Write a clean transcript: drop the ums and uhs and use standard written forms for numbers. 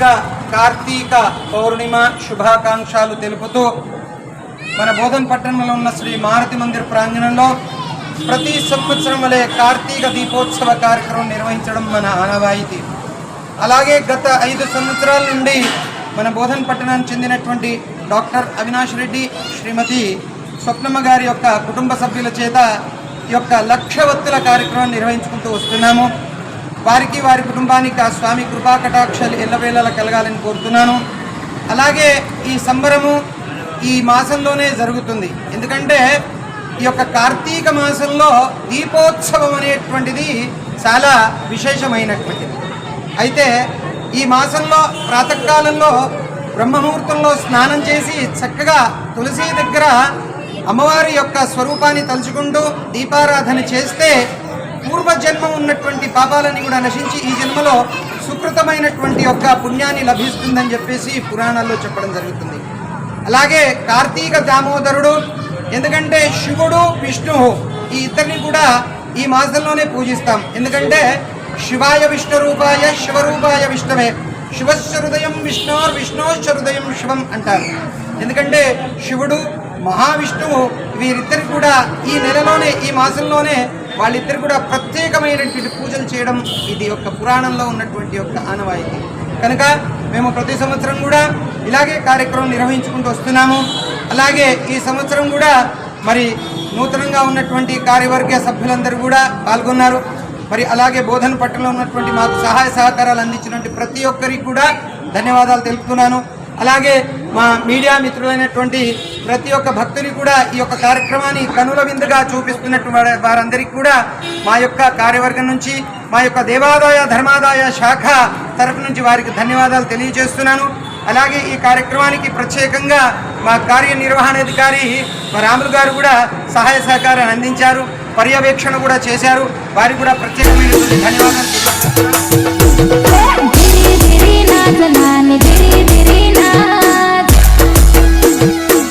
ముందుగా కార్తీక పౌర్ణిమ శుభాకాంక్షలు తెలుపుతూ మన బోధన్ పట్టణంలో ఉన్న శ్రీ మారుతి మందిర్ ప్రాంగణంలో ప్రతి సంవత్సరం వలె కార్తీక దీపోత్సవ కార్యక్రమం నిర్వహించడం మన ఆనవాయితీ. అలాగే గత 5 సంవత్సరాల నుండి మన బోధన్ పట్టణానికి చెందినటువంటి డాక్టర్ అవినాష్ రెడ్డి, శ్రీమతి స్వప్నమ్మ గారి యొక్క కుటుంబ సభ్యుల చేత ఈ యొక్క లక్షవత్తుల కార్యక్రమం నిర్వహించుకుంటూ వస్తున్నాము. వారికి వారి కుటుంబానికి ఆ స్వామి కృపా కటాక్షాలు ఎల్లవేళలా కలగాలని కోరుతున్నాను. అలాగే ఈ సంబరము ఈ మాసంలోనే జరుగుతుంది. ఎందుకంటే ఈ యొక్క కార్తీక మాసంలో దీపోత్సవం అనేటువంటిది చాలా విశేషమైనటువంటిది. అయితే ఈ మాసంలో ప్రాతకాలంలో బ్రహ్మముహూర్తంలో స్నానం చేసి చక్కగా తులసి దగ్గర అమ్మవారి యొక్క స్వరూపాన్ని తలుచుకుంటూ దీపారాధన చేస్తే పూర్వజన్మ ఉన్నటువంటి పాపాలని కూడా నశించి ఈ జన్మలో సుకృతమైనటువంటి యొక్క పుణ్యాన్ని లభిస్తుందని చెప్పేసి పురాణాల్లో చెప్పడం జరుగుతుంది. అలాగే కార్తీక దామోదరుడు, ఎందుకంటే శివుడు విష్ణువు ఈ ఇద్దరిని కూడా ఈ మాసంలోనే పూజిస్తాం. ఎందుకంటే శివాయ విష్ణు రూపాయ శివరూపాయ విష్ణవే శివశ్చ హృదయం విష్ణోర్ విష్ణోశ్చ హృదయం శివం అంటారు. ఎందుకంటే శివుడు మహావిష్ణువు వీరిద్దరు కూడా ఈ నెలలోనే ఈ మాసంలోనే వాళ్ళిద్దరు కూడా ప్రత్యేకమైనటువంటి పూజలు చేయడం ఇది యొక్క పురాణంలో ఉన్నటువంటి యొక్క ఆనవాయితీ. కనుక మేము ప్రతి సంవత్సరం కూడా ఇలాగే కార్యక్రమం నిర్వహించుకుంటూ వస్తున్నాము. అలాగే ఈ సంవత్సరం కూడా మరి నూతనంగా ఉన్నటువంటి కార్యవర్గ సభ్యులందరూ కూడా పాల్గొన్నారు. మరి అలాగే బోధన పట్టణంలో ఉన్నటువంటి మాకు సహాయ సహకారాలు అందించినటువంటి ప్రతి ఒక్కరికి కూడా ధన్యవాదాలు తెలుపుతున్నాను. అలాగే మా మీడియా మిత్రులైనటువంటి ప్రతి ఒక్క భక్తుని కూడా ఈ యొక్క కార్యక్రమాన్ని కనుల విందుగా చూపిస్తున్నటువంటి వారందరికీ కూడా మా యొక్క కార్యవర్గం నుంచి మా యొక్క దేవాదాయ ధర్మాదాయ శాఖ తరఫు నుంచి వారికి ధన్యవాదాలు తెలియజేస్తున్నాను. అలాగే ఈ కార్యక్రమానికి ప్రత్యేకంగా మా కార్యనిర్వహణాధికారి మా రాములు గారు కూడా సహాయ సహకారాన్ని అందించారు, పర్యవేక్షణ కూడా చేశారు. వారికి కూడా ప్రత్యేకమైనటువంటి ధన్యవాదాలు.